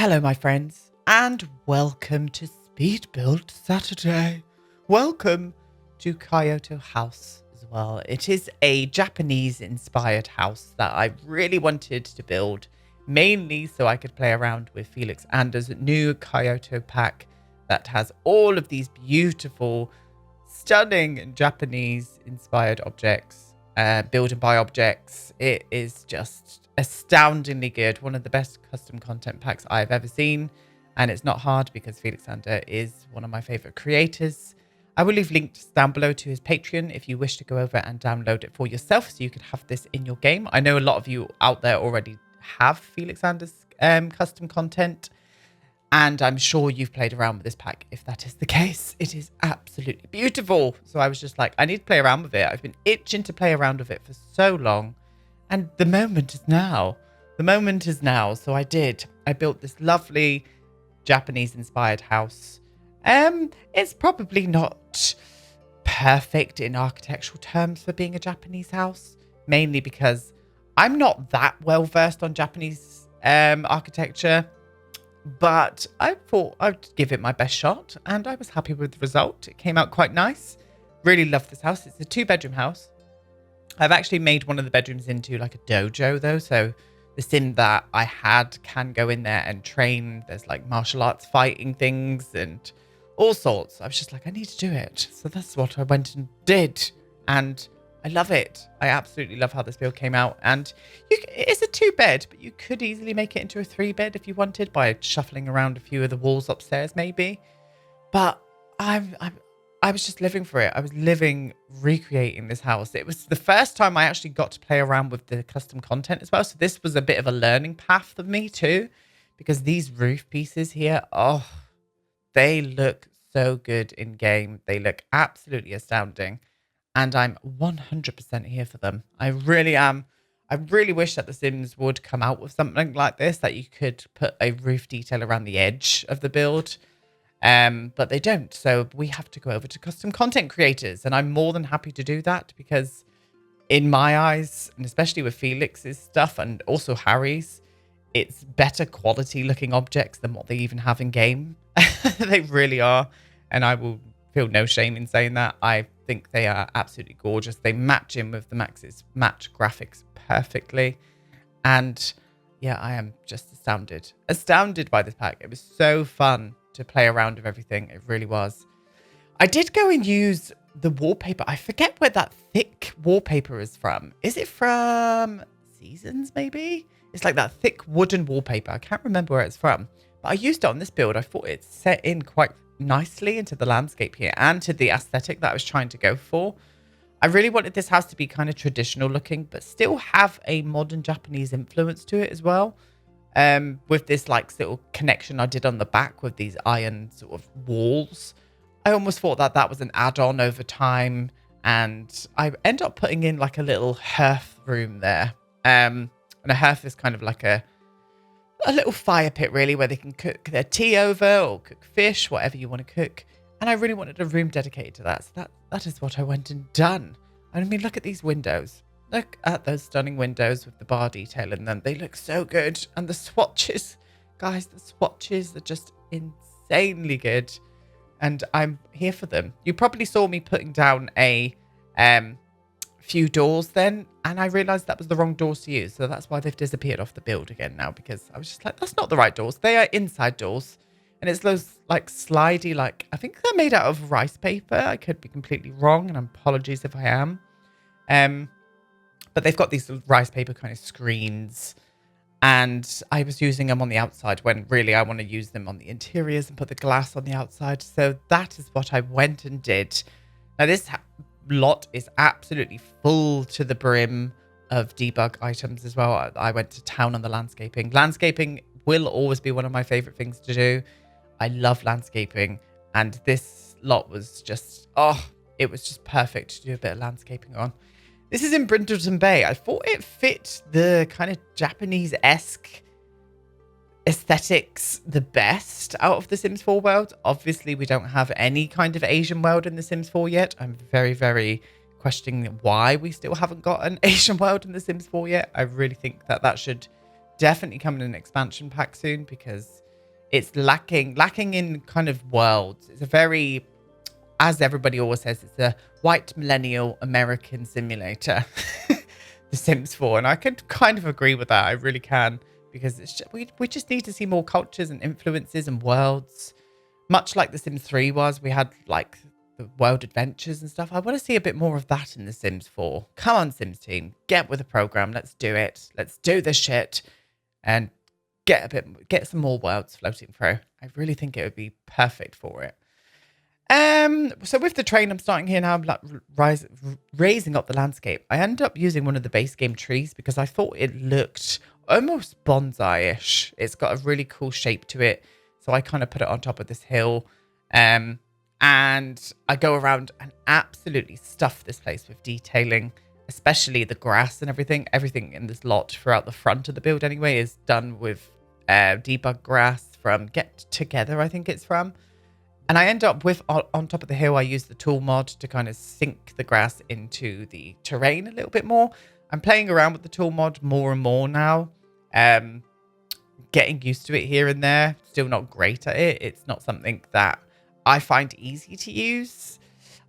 Hello, my friends, and welcome to Speed Build Saturday. Welcome to Kyoto House as well. It is a Japanese-inspired house that I really wanted to build, mainly so I could play around with Felixandre's new Kyoto pack that has all of these beautiful, stunning Japanese-inspired objects, build and buy objects. It is just astoundingly good. One of the best custom content packs I've ever seen. And it's not hard because Felixandre is one of my favorite creators. I will leave links down below to his Patreon if you wish to go over and download it for yourself so you could have this in your game. I know a lot of you out there already have Felixandre's custom content. And I'm sure you've played around with this pack. If that is the case, it is absolutely beautiful. So I was just like, I need to play around with it. I've been itching to play around with it for so long. And the moment is now. The moment is now. So I did. I built this lovely Japanese-inspired house. It's probably not perfect in architectural terms for being a Japanese house. Mainly because I'm not that well versed on Japanese architecture. But I thought I'd give it my best shot. And I was happy with the result. It came out quite nice. Really love this house. It's a 2-bedroom house. I've actually made one of the bedrooms into like a dojo though. So the sim that I had can go in there and train. There's like martial arts fighting things and all sorts. I was just like, I need to do it. So that's what I went and did. And I love it. I absolutely love how this build came out. And it's a 2-bed, but you could easily make it into a 3-bed if you wanted by shuffling around a few of the walls upstairs maybe. But I was just living for it. I was recreating this house. It was the first time I actually got to play around with the custom content as well. So this was a bit of a learning path for me too, because these roof pieces here, oh, they look so good in game. They look absolutely astounding. And I'm 100% here for them. I really am. I really wish that The Sims would come out with something like this, that you could put a roof detail around the edge of the build. But they don't. So we have to go over to custom content creators. And I'm more than happy to do that because in my eyes, and especially with Felix's stuff and also Harry's, it's better quality looking objects than what they even have in game. They really are. And I will feel no shame in saying that. I think they are absolutely gorgeous. They match in with the Max's match graphics perfectly. And yeah, I am just astounded by this pack. It was so fun to play around with everything. It really was. I did go and use the wallpaper. I forget where that thick wallpaper is from. Is it from Seasons maybe? It's like that thick wooden wallpaper. I can't remember where it's from. But I used it on this build. I thought it set in quite nicely into the landscape here and to the aesthetic that I was trying to go for. I really wanted this house to be kind of traditional looking, but still have a modern Japanese influence to it as well. With this like little connection I did on the back with these iron sort of walls. I almost thought that that was an add-on over time. And I end up putting in like a little hearth room there. And a hearth is kind of like a little fire pit really, where they can cook their tea over or cook fish, whatever you want to cook. And I really wanted a room dedicated to that. So that is what I went and done. And I mean, look at these windows. Look at those stunning windows with the bar detail in them. They look so good. And the swatches, guys, the swatches are just insanely good. And I'm here for them. You probably saw me putting down a few doors then. And I realized that was the wrong doors to use. So that's why they've disappeared off the build again now. Because I was just like, that's not the right doors. They are inside doors. And it's those like slidey, like, I think they're made out of rice paper. I could be completely wrong. And apologies if I am. But they've got these rice paper kind of screens. And I was using them on the outside when really I want to use them on the interiors and put the glass on the outside. So that is what I went and did. Now this lot is absolutely full to the brim of debug items as well. I went to town on the landscaping. Landscaping will always be one of my favorite things to do. I love landscaping. And this lot was just, oh, it was just perfect to do a bit of landscaping on. This is in Brindleton Bay. I thought it fit the kind of Japanese-esque aesthetics the best out of the Sims 4 world. Obviously, we don't have any kind of Asian world in the Sims 4 yet. I'm very, very questioning why we still haven't got an Asian world in the Sims 4 yet. I really think that that should definitely come in an expansion pack soon because It's lacking in kind of worlds. It's a very, as everybody always says, it's a white millennial American simulator, The Sims 4. And I could kind of agree with that. I really can, because it's just, we just need to see more cultures and influences and worlds. Much like The Sims 3 was, we had like the world adventures and stuff. I want to see a bit more of that in The Sims 4. Come on, Sims team, get with the program. Let's do it. Let's do this shit and get some more worlds floating through. I really think it would be perfect for it. So with the train, I'm starting here now. I'm like raising up the landscape. I ended up using one of the base game trees because I thought it looked almost bonsai-ish. It's got a really cool shape to it. So I kind of put it on top of this hill. And I go around and absolutely stuff this place with detailing, especially the grass and everything. Everything in this lot throughout the front of the build anyway is done with debug grass from Get Together, I think it's from. And I end up with, on top of the hill, I use the tool mod to kind of sink the grass into the terrain a little bit more. I'm playing around with the tool mod more and more now. Getting used to it here and there. Still not great at it. It's not something that I find easy to use.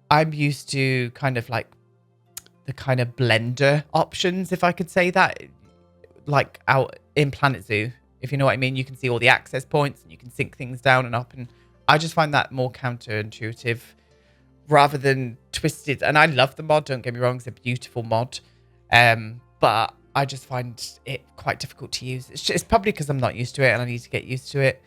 I'm used to kind of like the kind of blender options, if I could say that. Like out in Planet Zoo, if you know what I mean. You can see all the access points and you can sink things down and up, and I just find that more counterintuitive rather than twisted. And I love the mod, don't get me wrong, it's a beautiful mod. But I just find it quite difficult to use. It's probably because I'm not used to it and I need to get used to it.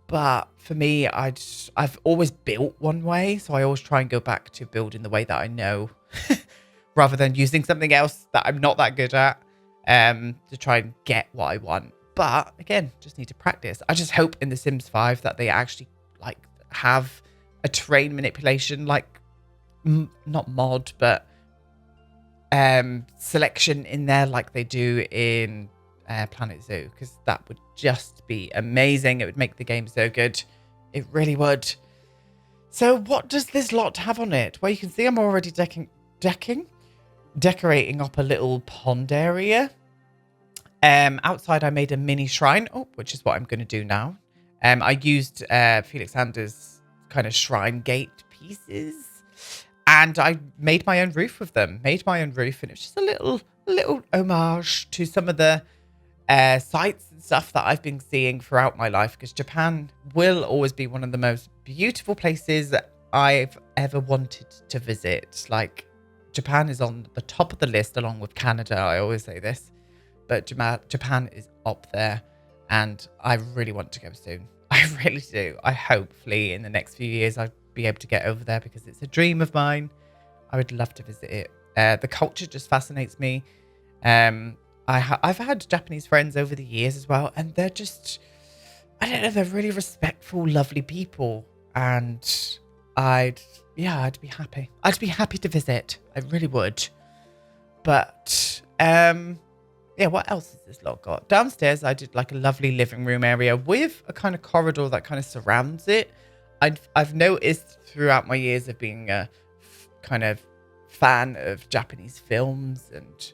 But for me, I've always built one way, so I always try and go back to building the way that I know rather than using something else that I'm not that good at to try and get what I want. But again, just need to practice. I just hope in The Sims 5 that they actually like have a terrain manipulation, like not mod, but selection in there like they do in Planet Zoo, because that would just be amazing. It would make the game so good. It really would. So what does this lot have on it? Well, you can see I'm already decorating up a little pond area. Outside I made a mini shrine, which is what I'm going to do now. I used Felixandre's kind of shrine gate pieces, and I made my own roof with them. And it's just a little homage to some of the sites and stuff that I've been seeing throughout my life, because Japan will always be one of the most beautiful places I've ever wanted to visit. Like, Japan is on the top of the list along with Canada. I always say this, but Japan is up there, and I really want to go soon. I really do. Hopefully in the next few years I'll be able to get over there, because it's a dream of mine. I would love to visit it. The culture just fascinates me. I've had Japanese friends over the years as well, and they're just, I don't know, they're really respectful, lovely people, and I'd be happy. I'd be happy to visit. I really would. But yeah, what else has this lot got? Downstairs, I did like a lovely living room area with a kind of corridor that kind of surrounds it. I've noticed throughout my years of being a kind of fan of Japanese films and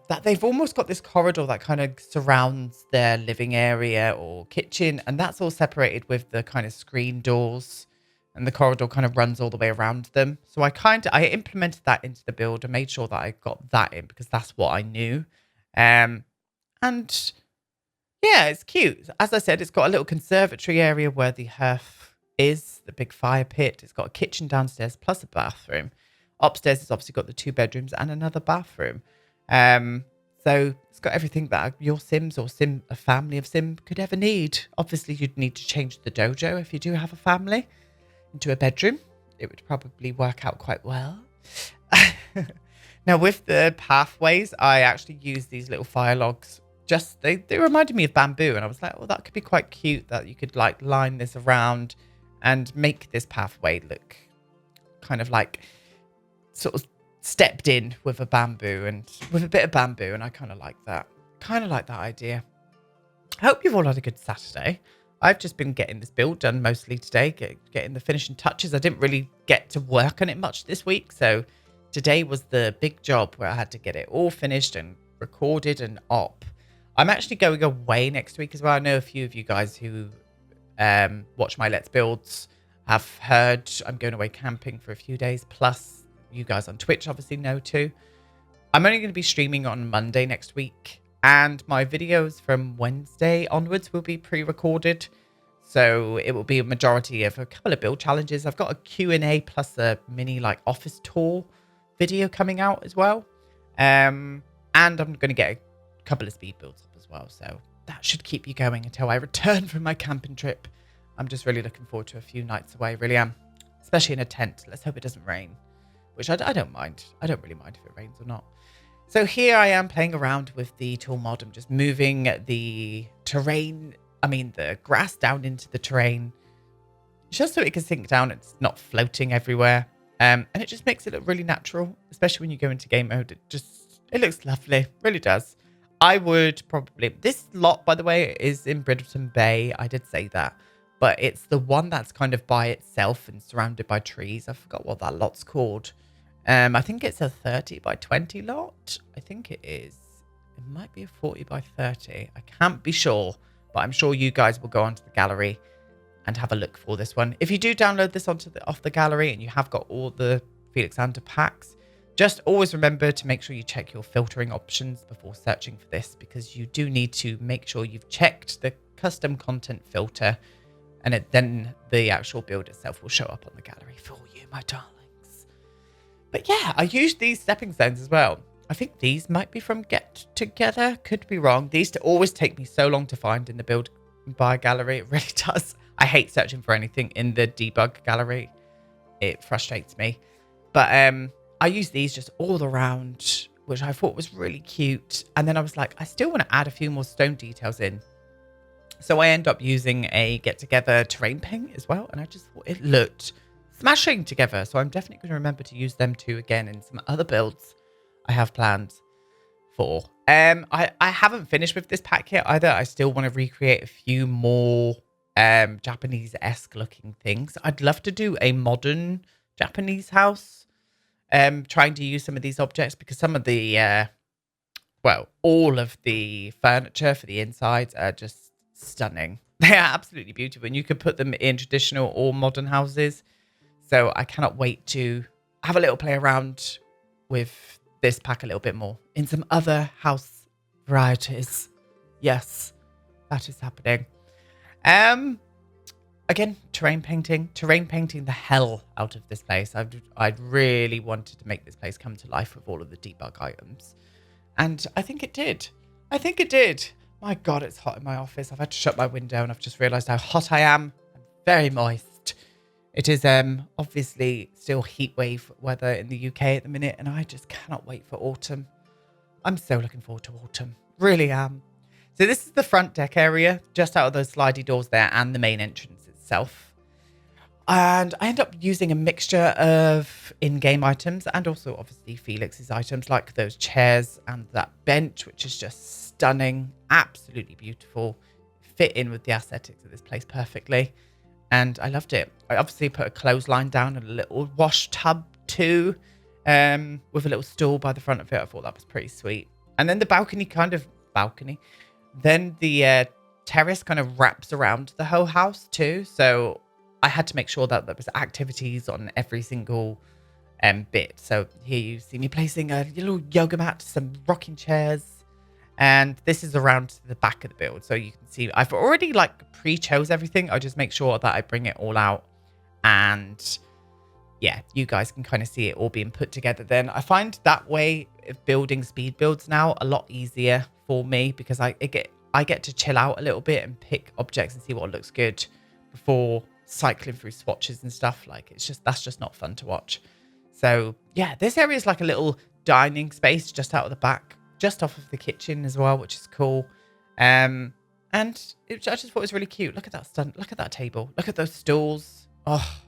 that they've almost got this corridor that kind of surrounds their living area or kitchen, and that's all separated with the kind of screen doors, and the corridor kind of runs all the way around them. So I implemented that into the build and made sure that I got that in, because that's what I knew. And yeah, it's cute. As I said, it's got a little conservatory area where the hearth is, the big fire pit. It's got a kitchen downstairs plus a bathroom. Upstairs, it's obviously got the 2 bedrooms and another bathroom. So it's got everything that your Sims or a family of Sim could ever need. Obviously, you'd need to change the dojo if you do have a family into a bedroom. It would probably work out quite well. Now, with the pathways, I actually used these little fire logs. They reminded me of bamboo, and I was like, well, that could be quite cute, that you could like line this around and make this pathway look kind of like sort of stepped in with a bamboo and with a bit of bamboo, and I kind of like that. Idea. I hope you've all had a good Saturday. I've just been getting this build done mostly today, getting the finishing touches. I didn't really get to work on it much this week, so today was the big job where I had to get it all finished and recorded and up. I'm actually going away next week as well. I know a few of you guys who watch my Let's Builds have heard I'm going away camping for a few days. Plus, you guys on Twitch obviously know too. I'm only going to be streaming on Monday next week. And my videos from Wednesday onwards will be pre-recorded. So it will be a majority of a couple of build challenges. I've got a Q&A plus a mini like office tour video coming out as well. And I'm going to get a couple of speed builds up as well. So that should keep you going until I return from my camping trip. I'm just really looking forward to a few nights away. Really am. Especially in a tent. Let's hope it doesn't rain. Which I don't mind. I don't really mind if it rains or not. So here I am playing around with the tool mod. I'm just moving the terrain, the grass down into the terrain, just so it can sink down. It's not floating everywhere. And it just makes it look really natural, especially when you go into game mode. It looks lovely, really does. I would probably, this lot, by the way, is in Bridleton Bay. I did say that, but it's the one that's kind of by itself and surrounded by trees. I forgot what that lot's called. I think it's a 30 by 20 lot. I think it is. It might be a 40 by 30. I can't be sure, but I'm sure you guys will go onto the gallery and have a look for this one. If you do download this off the gallery and you have got all the Felixandre packs, just always remember to make sure you check your filtering options before searching for this, because you do need to make sure you've checked the custom content filter, and then the actual build itself will show up on the gallery for you, my darling. But yeah, I used these stepping stones as well. I think these might be from Get Together. Could be wrong. These always take me so long to find in the build by gallery. It really does. I hate searching for anything in the debug gallery. It frustrates me. But I use these just all around, which I thought was really cute. And then I was like, I still want to add a few more stone details in. So I end up using a Get Together terrain paint as well. And I just thought it looked smashing together. So I'm definitely going to remember to use them too again in some other builds I have planned for. I haven't finished with this pack yet either. I still want to recreate a few more Japanese-esque looking things. I'd love to do a modern Japanese house, trying to use some of these objects, because some of the all of the furniture for the insides are just stunning. They are absolutely beautiful, and you could put them in traditional or modern houses. So I cannot wait to have a little play around with this pack a little bit more in some other house varieties. Yes, that is happening. Again, terrain painting the hell out of this place. I really wanted to make this place come to life with all of the debug items. And I think it did. My God, it's hot in my office. I've had to shut my window and I've just realised how hot I am. I'm very moist. It is obviously still heat wave weather in the UK at the minute, and I just cannot wait for autumn. I'm so looking forward to autumn. Really am. So this is the front deck area, just out of those slidey doors there, and the main entrance itself. And I end up using a mixture of in-game items and also obviously Felix's items, like those chairs and that bench, which is just stunning, absolutely beautiful, fit in with the aesthetics of this place perfectly. And I loved it. I obviously put a clothesline down and a little wash tub too, with a little stool by the front of it. I thought that was pretty sweet. And then the balcony. Then the terrace kind of wraps around the whole house too. So I had to make sure that there was activities on every single bit. So here you see me placing a little yoga mat, some rocking chairs. And this is around the back of the build. So you can see I've already pre-chose everything. I just make sure that I bring it all out. And yeah, you guys can kind of see it all being put together then. I find that way of building speed builds now a lot easier for me, because I get to chill out a little bit and pick objects and see what looks good before cycling through swatches and stuff. That's just not fun to watch. So yeah, this area is like a little dining space just out of the back, just off of the kitchen as well, which is cool. And I just thought it was really cute. Look at that stunt. Look at that table. Look at those stools. Oh,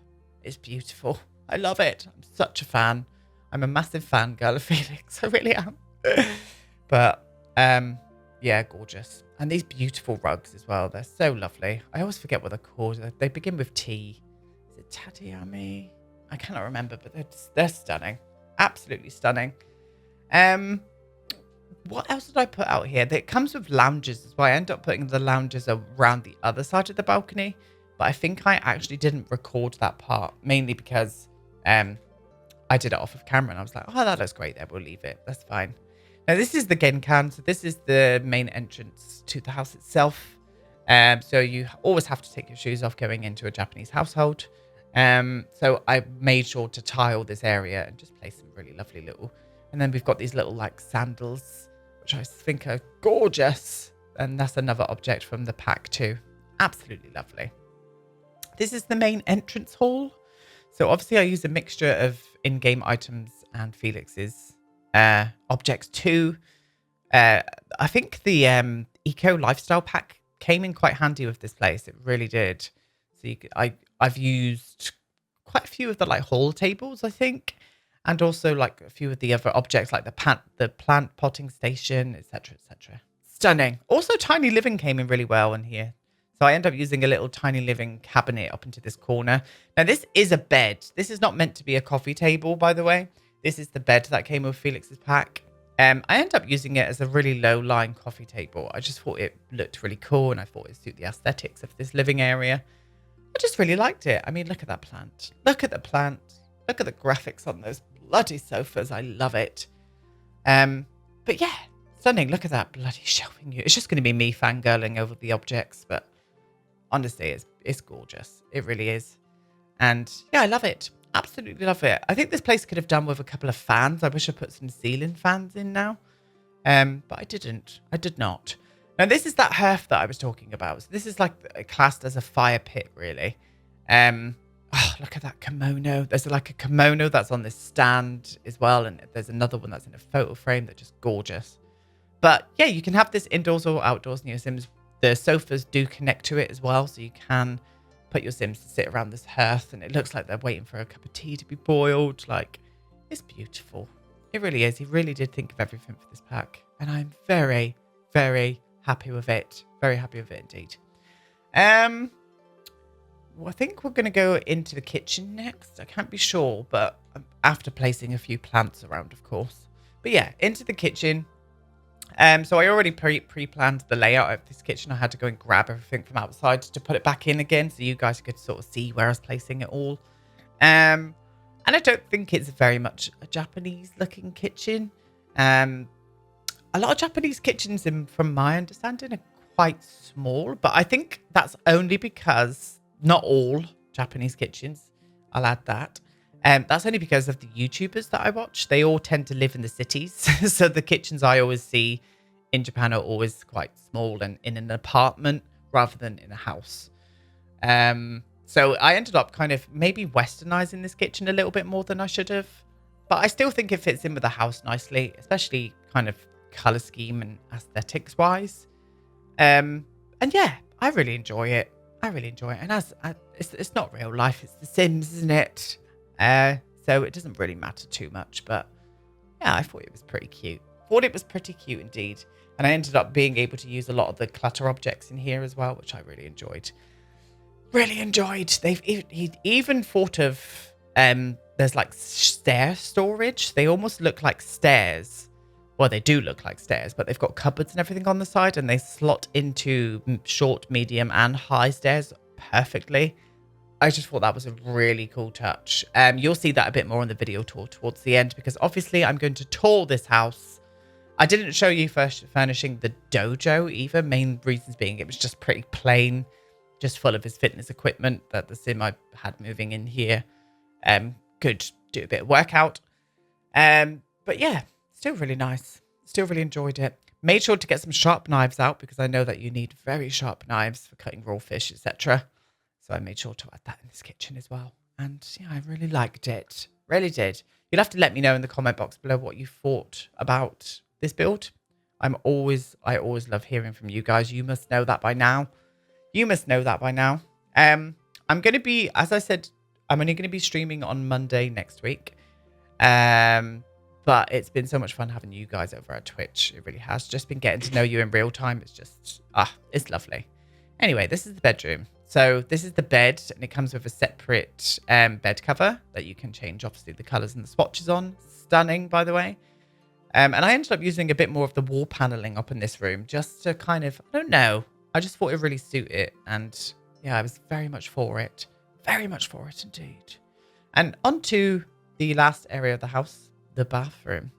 it's beautiful. I love it. I'm such a fan. I'm a massive fan girl of Felix. I really am. But yeah, gorgeous. And these beautiful rugs as well. They're so lovely. I always forget what they're called. They begin with T. Is it Tateyami? I cannot remember, but they're stunning. Absolutely stunning. What else did I put out here? It comes with lounges as well. I end up putting the lounges around the other side of the balcony. But I think I actually didn't record that part. Mainly because I did it off of camera. And I was like, oh, that looks great there. We'll leave it. That's fine. Now, this is the Genkan. So this is the main entrance to the house itself. So you always have to take your shoes off going into a Japanese household. So I made sure to tile this area and just place some really lovely little... And then we've got these little like sandals, which I think are gorgeous. And that's another object from the pack too. Absolutely lovely. This is the main entrance hall. So obviously I use a mixture of in-game items and Felix's objects too. I think the Eco Lifestyle Pack came in quite handy with this place. It really did. So I've used quite a few of the like hall tables, I think. And also like a few of the other objects like the plant potting station, etc., etc. Stunning. Also, Tiny Living came in really well in here. So I end up using a little Tiny Living cabinet up into this corner. Now, this is a bed. This is not meant to be a coffee table, by the way. This is the bed that came with Felix's pack. I end up using it as a really low-lying coffee table. I just thought it looked really cool, and I thought it suited the aesthetics of this living area. I just really liked it. I mean, look at that plant. Look at the plant. Look at the graphics on those bloody sofas. I love it. But yeah, stunning. Look at that bloody shelving unit. It's just going to be me fangirling over the objects, but honestly, it's gorgeous. It really is. And yeah, I love it. Absolutely love it. I think this place could have done with a couple of fans. I wish I put some ceiling fans in now. But I didn't. I did not. Now, this is that hearth that I was talking about. So this is like classed as a fire pit, really. Oh, look at that kimono. There's like a kimono that's on this stand as well. And there's another one that's in a photo frame that's just gorgeous. But yeah, you can have this indoors or outdoors in your Sims. The sofas do connect to it as well. So you can put your Sims to sit around this hearth. And it looks like they're waiting for a cup of tea to be boiled. Like, it's beautiful. It really is. He really did think of everything for this pack. And I'm very, very happy with it. Very happy with it indeed. Well, I think we're going to go into the kitchen next. I can't be sure, but after placing a few plants around, of course. But yeah, into the kitchen. So I already pre-planned the layout of this kitchen. I had to go and grab everything from outside to put it back in again, so you guys could sort of see where I was placing it all. And I don't think it's very much a Japanese-looking kitchen. A lot of Japanese kitchens, from my understanding, are quite small, but I think that's only because not all Japanese kitchens, I'll add that. That's only because of the YouTubers that I watch. They all tend to live in the cities. So the kitchens I always see in Japan are always quite small and in an apartment rather than in a house. So I ended up kind of maybe westernizing this kitchen a little bit more than I should have. But I still think it fits in with the house nicely, especially kind of color scheme and aesthetics wise. And yeah, I really enjoy it. And it's not real life. It's The Sims, isn't it? So it doesn't really matter too much. But yeah, I thought it was pretty cute. Indeed. And I ended up being able to use a lot of the clutter objects in here as well, which I really enjoyed. He even thought of there's like stair storage. They almost look like stairs. Well, they do look like stairs, but they've got cupboards and everything on the side, and they slot into short, medium, and high stairs perfectly. I just thought that was a really cool touch. You'll see that a bit more on the video tour towards the end, because obviously I'm going to tour this house. I didn't show you first furnishing the dojo either. Main reasons being it was just pretty plain, just full of his fitness equipment that the Sim I had moving in here could do a bit of workout. But yeah. Still really nice. Still really enjoyed it. Made sure to get some sharp knives out because I know that you need very sharp knives for cutting raw fish, etc. So I made sure to add that in this kitchen as well. And yeah, I really liked it. Really did. You'll have to let me know in the comment box below what you thought about this build. I always love hearing from you guys. You must know that by now. I'm going to be, as I said, I'm only going to be streaming on Monday next week. But it's been so much fun having you guys over at Twitch. It really has. Just been getting to know you in real time. It's just, it's lovely. Anyway, this is the bedroom. So this is the bed, and it comes with a separate bed cover that you can change, obviously, the colours and the swatches on. Stunning, by the way. And I ended up using a bit more of the wall paneling up in this room just to kind of, I don't know. I just thought it really suit it. And yeah, I was very much for it. Very much for it indeed. And onto the last area of the house, the bathroom.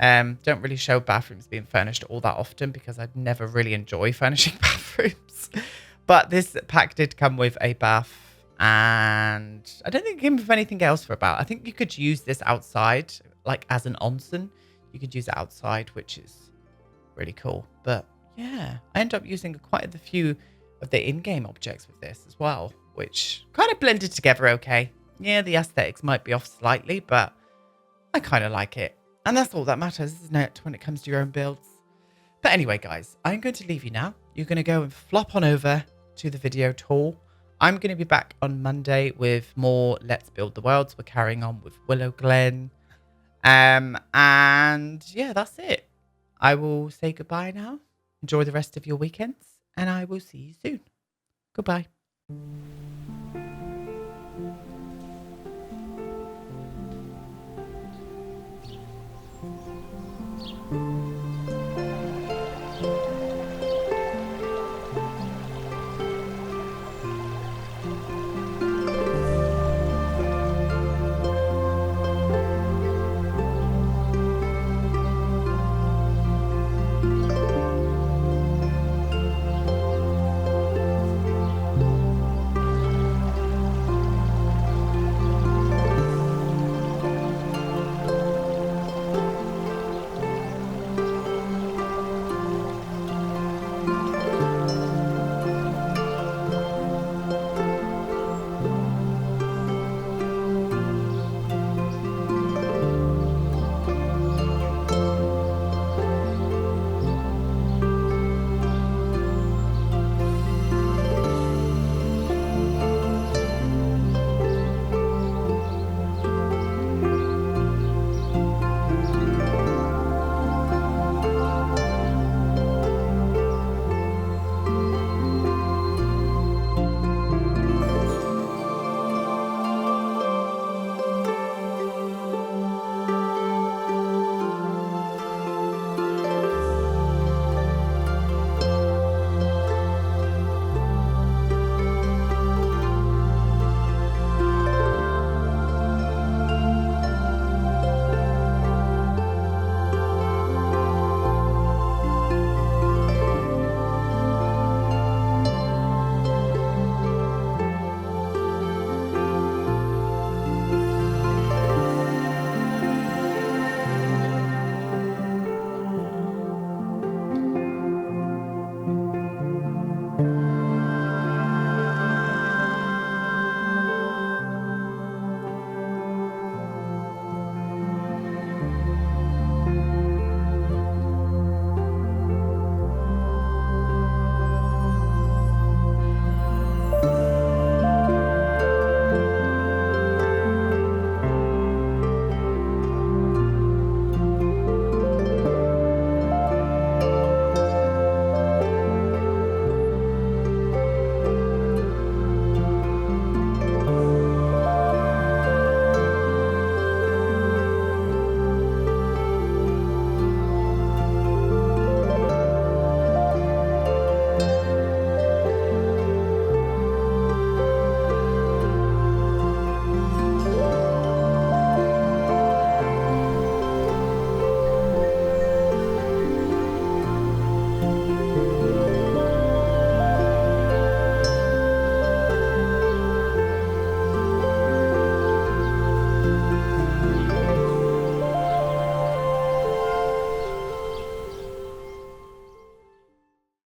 Don't really show bathrooms being furnished all that often because I'd never really enjoy furnishing bathrooms. But this pack did come with a bath, and I don't think it came with anything else for a bath. I think you could use this outside, like as an onsen. You could use it outside, which is really cool. But yeah, I ended up using quite a few of the in-game objects with this as well, which kind of blended together okay. Yeah, the aesthetics might be off slightly, but I kind of like it. And that's all that matters, isn't it, when it comes to your own builds? But anyway, guys, I'm going to leave you now. You're going to go and flop on over to the video tool. I'm going to be back on Monday with more Let's Build the Worlds. We're carrying on with Willow Glen. And yeah, that's it. I will say goodbye now. Enjoy the rest of your weekends, and I will see you soon. Goodbye.